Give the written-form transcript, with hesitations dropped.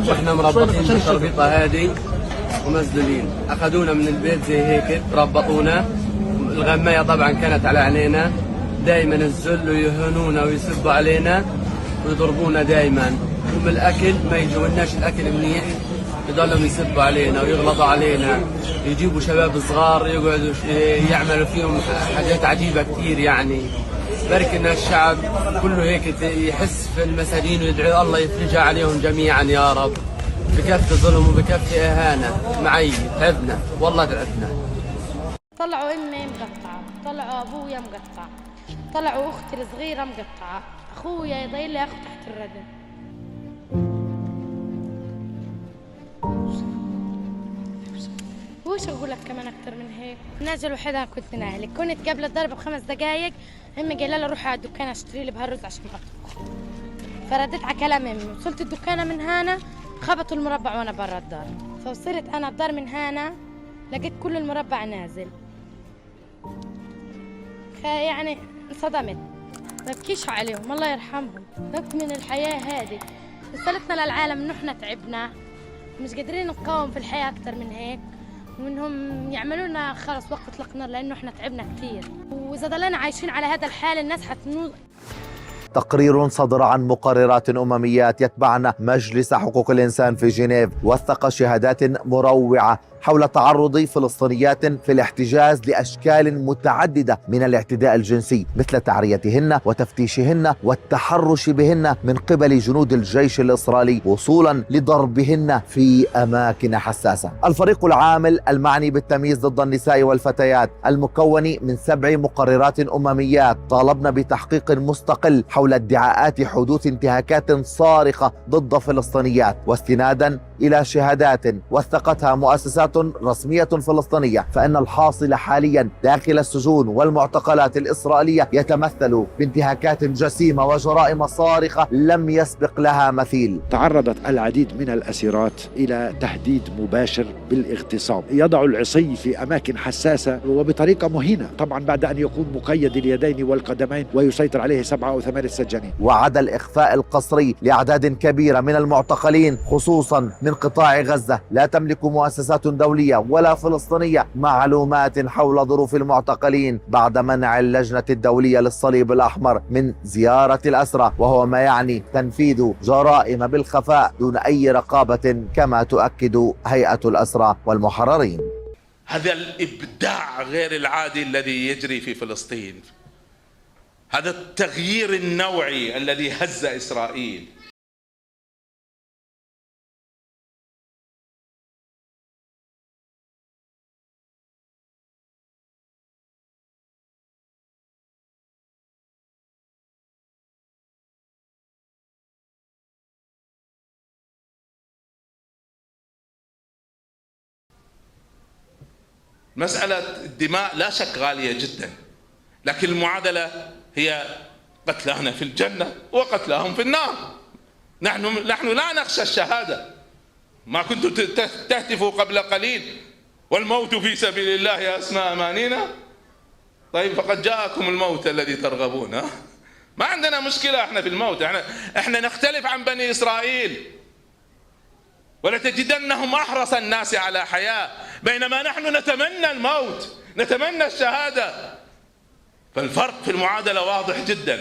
واحنا مربطين بالتربيطه هذه ومسدولين. اخذونا من البيت زي هيك، ربطونا. الغمايه طبعا كانت على عينينا، دائما الذل ويهنونا ويسبوا علينا ويضربونا دائما. ومن الاكل ما يجوناش الاكل منيح، يضلوا يسبوا علينا ويغلطوا علينا، يجيبوا شباب صغار يقعدوا يعملوا فيهم حاجات عجيبه كثير. يعني بركي ان الشعب كله هيك يحس في المساجين ويدعو الله يفرجها عليهم جميعا يا رب. بكفي ظلم وبكفي اهانه، معي تعبنا والله تعبنا. طلعوا امي مقطعه، طلعوا ابويا مقطع، طلعوا اختي الصغيره مقطعه، اخويا ضايل لي اخو تحت الردم. وش اقول لك كمان اكثر من هيك؟ الناس الوحيده كنت من اهلي، كنت قبل الضرب ب5 دقائق امي قايله لي روحي على الدكان اشتري لي بهالرز عشان اطبخ. فرديت على كلام امي، وصلت الدكانه من هنا خبطوا المربع وانا برا الدار، فوصلت انا الدار من هنا لقيت كل المربع نازل. يعني انصدمت، ما بكيش عليهم الله يرحمهم، ذقت من الحياه هذه. وصلتنا للعالم انه احنا تعبنا مش قادرين نقاوم في الحياه اكثر من هيك، وانهم يعملوا لنا خلص وقت اطلاق نار لانه احنا تعبنا كثير. واذا ضلينا عايشين على هذا الحال الناس حتموت. تقرير صدر عن مقررات أمميات يتبعن مجلس حقوق الإنسان في جنيف وثق شهادات مروعة حول تعرض فلسطينيات في الاحتجاز لأشكال متعددة من الاعتداء الجنسي، مثل تعريتهن وتفتيشهن والتحرش بهن من قبل جنود الجيش الإسرائيلي وصولا لضربهن في أماكن حساسة. الفريق العامل المعني بالتمييز ضد النساء والفتيات المكون من 7 مقررات أمميات طالبن بتحقيق مستقل حول ادعاءات حدوث انتهاكات صارخة ضد فلسطينيات، واستنادا إلى شهادات وثقتها مؤسسات رسمية فلسطينية، فإن الحاصل حاليا داخل السجون والمعتقلات الإسرائيلية يتمثل بانتهاكات جسيمة وجرائم صارخة لم يسبق لها مثيل. تعرضت العديد من الأسيرات إلى تهديد مباشر بالاغتصاب، يضع العصي في أماكن حساسة وبطريقة مهينة، طبعا بعد أن يكون مقيد اليدين والقدمين ويسيطر عليه 7 أو 8 سجانين. وعدا الإخفاء القسري لأعداد كبيرة من المعتقلين خصوصا من قطاع غزة، لا تملك مؤسسات دولية ولا فلسطينية معلومات حول ظروف المعتقلين بعد منع اللجنة الدولية للصليب الأحمر من زيارة الأسرى، وهو ما يعني تنفيذ جرائم بالخفاء دون أي رقابة كما تؤكد هيئة الأسرى والمحررين. هذا الإبداع غير العادي الذي يجري في فلسطين، هذا التغيير النوعي الذي هز إسرائيل. مسألة الدماء لا شك غالية جدا، لكن المعادلة هي قتلانا في الجنة وقتلاهم في النار. نحن لا نخشى الشهادة. ما كنتم تهتفوا قبل قليل والموت في سبيل الله أسمى أمانينا؟ طيب فقد جاءكم الموت الذي ترغبون. ما عندنا مشكلة احنا في الموت، احنا نختلف عن بني إسرائيل، ولتجدنهم أحرص الناس على حياة، بينما نحن نتمنى الموت، نتمنى الشهادة. فالفرق في المعادلة واضح جدا.